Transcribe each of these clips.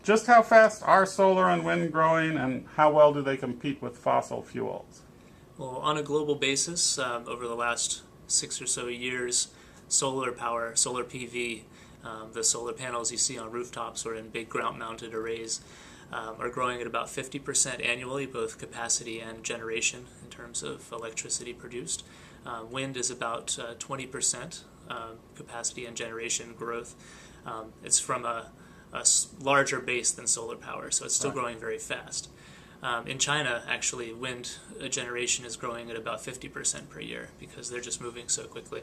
just how fast are solar and wind growing, and how well do they compete with fossil fuels? Well, on a global basis, over the last 6 or so years, solar power, solar PV, the solar panels you see on rooftops or in big ground-mounted arrays, are growing at about 50% annually, both capacity and generation in terms of electricity produced. Wind is about 20% capacity and generation growth. It's from a larger base than solar power, so it's still growing very fast. In China, actually, wind generation is growing at about 50% per year because they're just moving so quickly.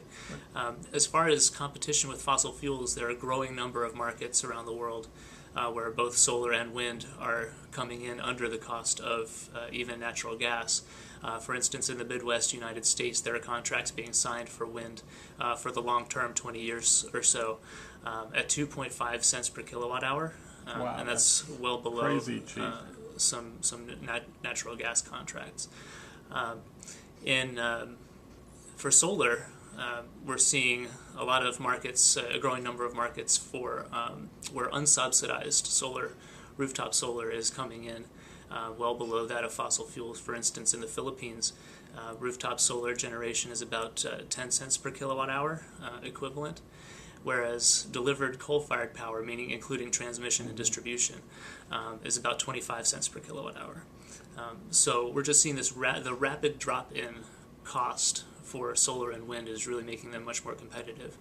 As far as competition with fossil fuels, there are a growing number of markets around the world where both solar and wind are coming in under the cost of even natural gas. For instance, in the Midwest United States, there are contracts being signed for wind for the long term, 20 years or so, at 2.5 cents per kilowatt hour. Wow, and that's well below crazy cheap. some natural gas contracts. For solar, we're seeing a lot of markets, a growing number of markets for where unsubsidized solar, rooftop solar is coming in well below that of fossil fuels. For instance, in the Philippines, rooftop solar generation is about 10 cents per kilowatt hour equivalent, whereas delivered coal-fired power, meaning including transmission and distribution, is about 25 cents per kilowatt hour. So we're just seeing this the rapid drop in cost for solar and wind is really making them much more competitive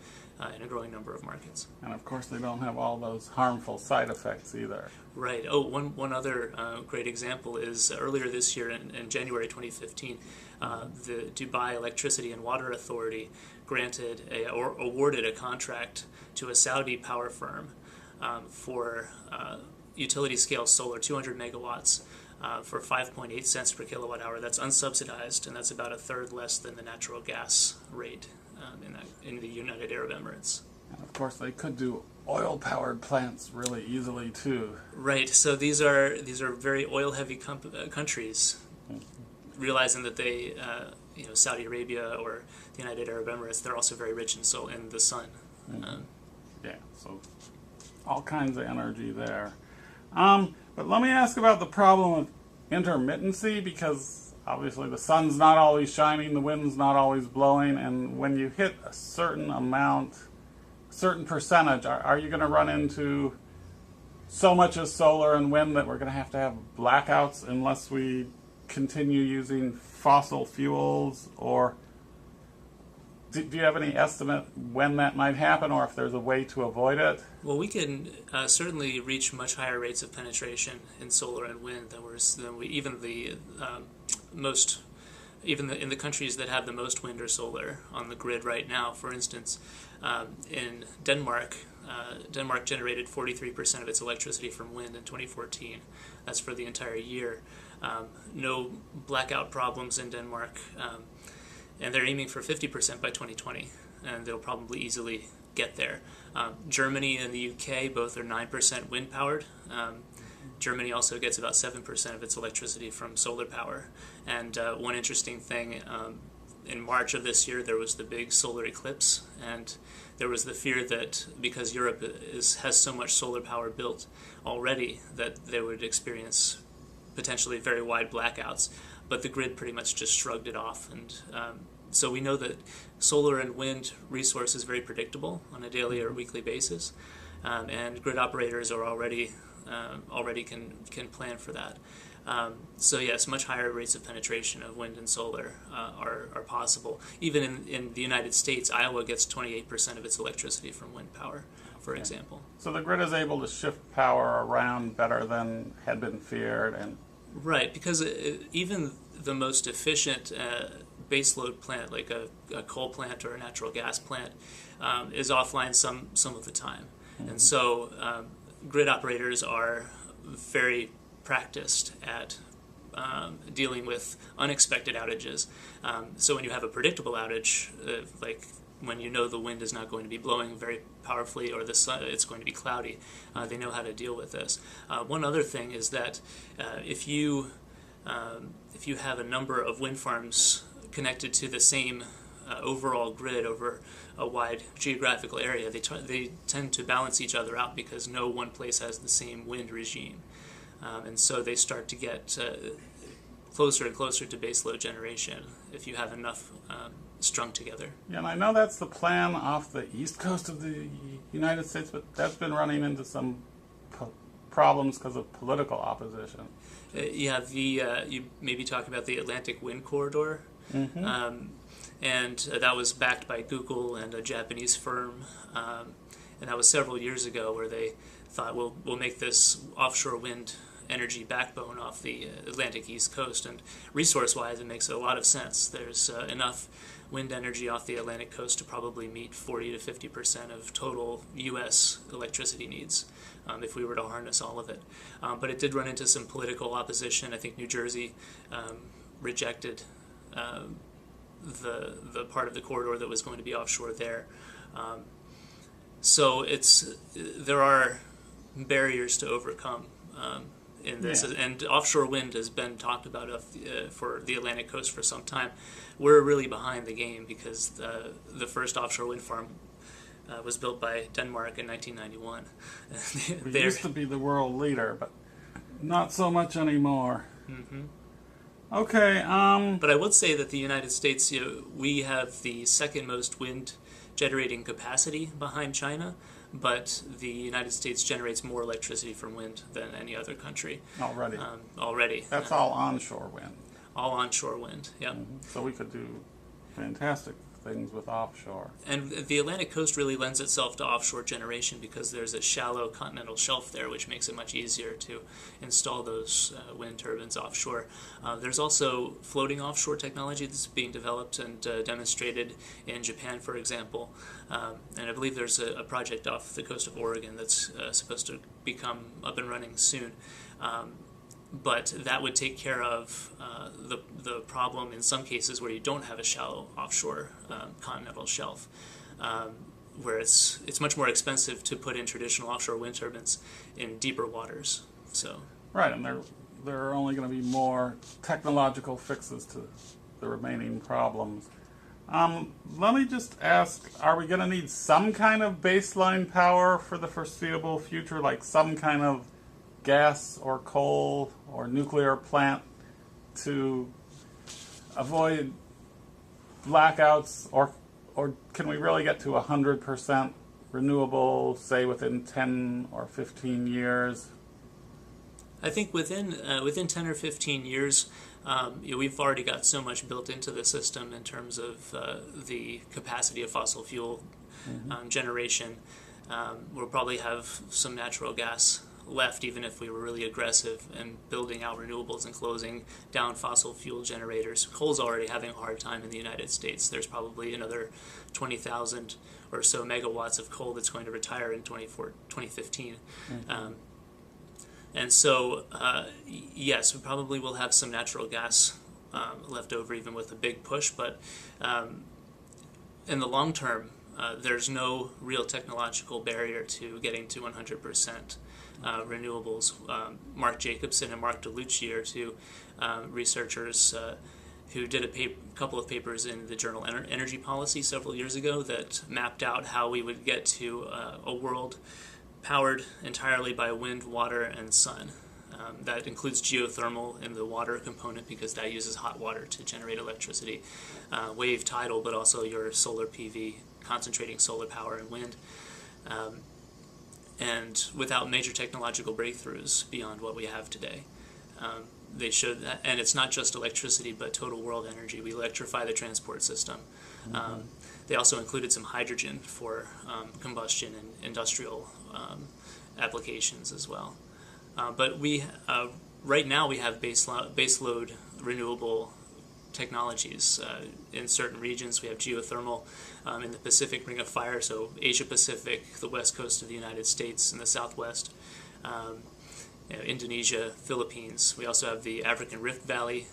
in a growing number of markets. And of course they don't have all those harmful side effects either. Right. Oh, one other great example is earlier this year in January 2015, the Dubai Electricity and Water Authority awarded a contract to a Saudi power firm for utility scale solar, 200 megawatts, for 5.8 cents per kilowatt hour. That's unsubsidized, and that's about a third less than the natural gas rate in the United Arab Emirates. And of course they could do oil-powered plants really easily too. Right. So these are very oil-heavy countries, realizing that they, Saudi Arabia or the United Arab Emirates, they're also very rich in the sun. Yeah. So all kinds of energy there. But let me ask about the problem of intermittency, because obviously the sun's not always shining, the wind's not always blowing, and when you hit a certain amount, certain percentage, are you going to run into so much of solar and wind that we're going to have blackouts unless we continue using fossil fuels? Or do you have any estimate when that might happen, or if there's a way to avoid it? Well, we can certainly reach much higher rates of penetration in solar and wind than we even in the countries that have the most wind or solar on the grid right now. For instance, in Denmark, Denmark generated 43% of its electricity from wind in 2014. That's for the entire year. No blackout problems in Denmark, and they're aiming for 50% by 2020, and they'll probably easily get there. Germany and the UK both are 9% wind powered. Germany also gets about 7% of its electricity from solar power. And one interesting thing, in March of this year there was the big solar eclipse, and there was the fear that because Europe has so much solar power built already that they would experience potentially very wide blackouts, but the grid pretty much just shrugged it off. And so we know that solar and wind resource is very predictable on a daily or weekly basis, and grid operators are already can plan for that. So yes, much higher rates of penetration of wind and solar are possible. Even in the United States, Iowa gets 28% of its electricity from wind power, for example. So the grid is able to shift power around better than had been feared. And right, because even the most efficient baseload plant, like a coal plant or a natural gas plant, is offline some of the time. And so grid operators are very practiced at dealing with unexpected outages. So when you have a predictable outage, like when you know the wind is not going to be blowing very powerfully or the sun, it's going to be cloudy, they know how to deal with this. One other thing is that if you have a number of wind farms connected to the same overall grid over a wide geographical area, they tend to balance each other out because no one place has the same wind regime. And so they start to get closer and closer to baseload generation if you have enough strung together. Yeah, and I know that's the plan off the east coast of the United States, but that's been running into some problems because of political opposition. You maybe talk about the Atlantic Wind Corridor, Mm-hmm. and that was backed by Google and a Japanese firm, and that was several years ago where they thought we'll make this offshore wind energy backbone off the Atlantic East Coast, and resource-wise it makes a lot of sense. There's enough wind energy off the Atlantic coast to probably meet 40 to 50% of total U.S. electricity needs if we were to harness all of it. But it did run into some political opposition. I think New Jersey rejected the part of the corridor that was going to be offshore there. So there are barriers to overcome in this, and offshore wind has been talked about for the Atlantic coast for some time. We're really behind the game because the first offshore wind farm was built by Denmark in 1991. We used to be the world leader, but not so much anymore. Mm-hmm. Okay. But I would say that the United States, we have the second most wind generating capacity behind China, but the United States generates more electricity from wind than any other country. Already. That's all onshore wind. All onshore wind, yeah. Mm-hmm. So we could do fantastic things with offshore. And the Atlantic coast really lends itself to offshore generation because there's a shallow continental shelf there, which makes it much easier to install those wind turbines offshore. There's also floating offshore technology that's being developed and demonstrated in Japan, for example. And I believe there's a project off the coast of Oregon that's supposed to become up and running soon. But that would take care of the problem in some cases where you don't have a shallow offshore continental shelf, where it's much more expensive to put in traditional offshore wind turbines in deeper waters. So right, and there are only going to be more technological fixes to the remaining problems. Let me just ask, are we going to need some kind of baseline power for the foreseeable future, like some kind of gas or coal or nuclear plant to avoid blackouts, or can we really get to 100% renewable, say within 10 or 15 years? I think within 10 or 15 years, we've already got so much built into the system in terms of the capacity of fossil fuel generation. We'll probably have some natural gas left, even if we were really aggressive in building out renewables and closing down fossil fuel generators. Coal's already having a hard time in the United States. There's probably another 20,000 or so megawatts of coal that's going to retire in 2015. And so, yes, we probably will have some natural gas left over, even with a big push, but in the long term, there's no real technological barrier to getting to 100% renewables. Mark Jacobson and Mark DeLucci are two researchers who did a couple of papers in the journal Energy Policy several years ago that mapped out how we would get to a world powered entirely by wind, water, and sun. That includes geothermal in the water component because that uses hot water to generate electricity. Wave tidal, but also your solar PV, concentrating solar power and wind. And without major technological breakthroughs beyond what we have today. They showed that, and it's not just electricity, but total world energy. We electrify the transport system. They also included some hydrogen for combustion and industrial applications as well. But right now we have baseload renewable technologies. In certain regions we have geothermal in the Pacific Ring of Fire, so Asia Pacific, the west coast of the United States, and the southwest, Indonesia, Philippines. We also have the African Rift Valley,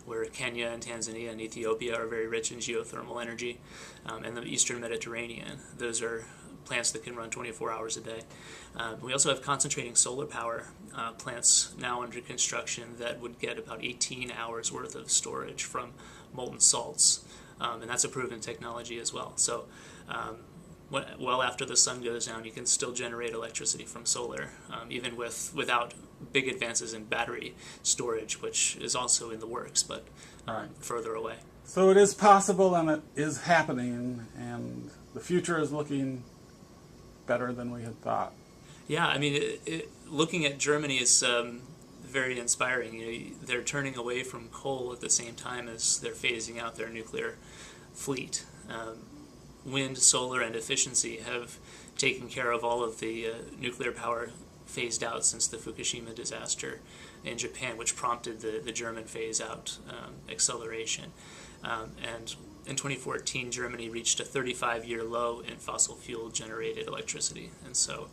where Kenya and Tanzania and Ethiopia are very rich in geothermal energy, and the Eastern Mediterranean. Those are plants that can run 24 hours a day. We also have concentrating solar power plants now under construction that would get about 18 hours worth of storage from molten salts and that's a proven technology as well. So well after the sun goes down, you can still generate electricity from solar, even without big advances in battery storage, which is also in the works, but Right. further away. So it is possible and it is happening, and the future is looking better than we had thought. Yeah, I mean, looking at Germany is very inspiring. You know, they're turning away from coal at the same time as they're phasing out their nuclear fleet. Wind, solar, and efficiency have taken care of all of the nuclear power phased out since the Fukushima disaster in Japan, which prompted the German phase-out acceleration. And in 2014, Germany reached a 35-year low in fossil fuel-generated electricity. And so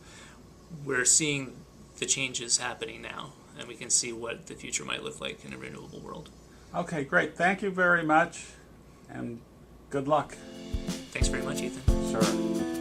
we're seeing the changes happening now, and we can see what the future might look like in a renewable world. Okay, great. Thank you very much, and good luck. Thanks very much, Ethan. Sure.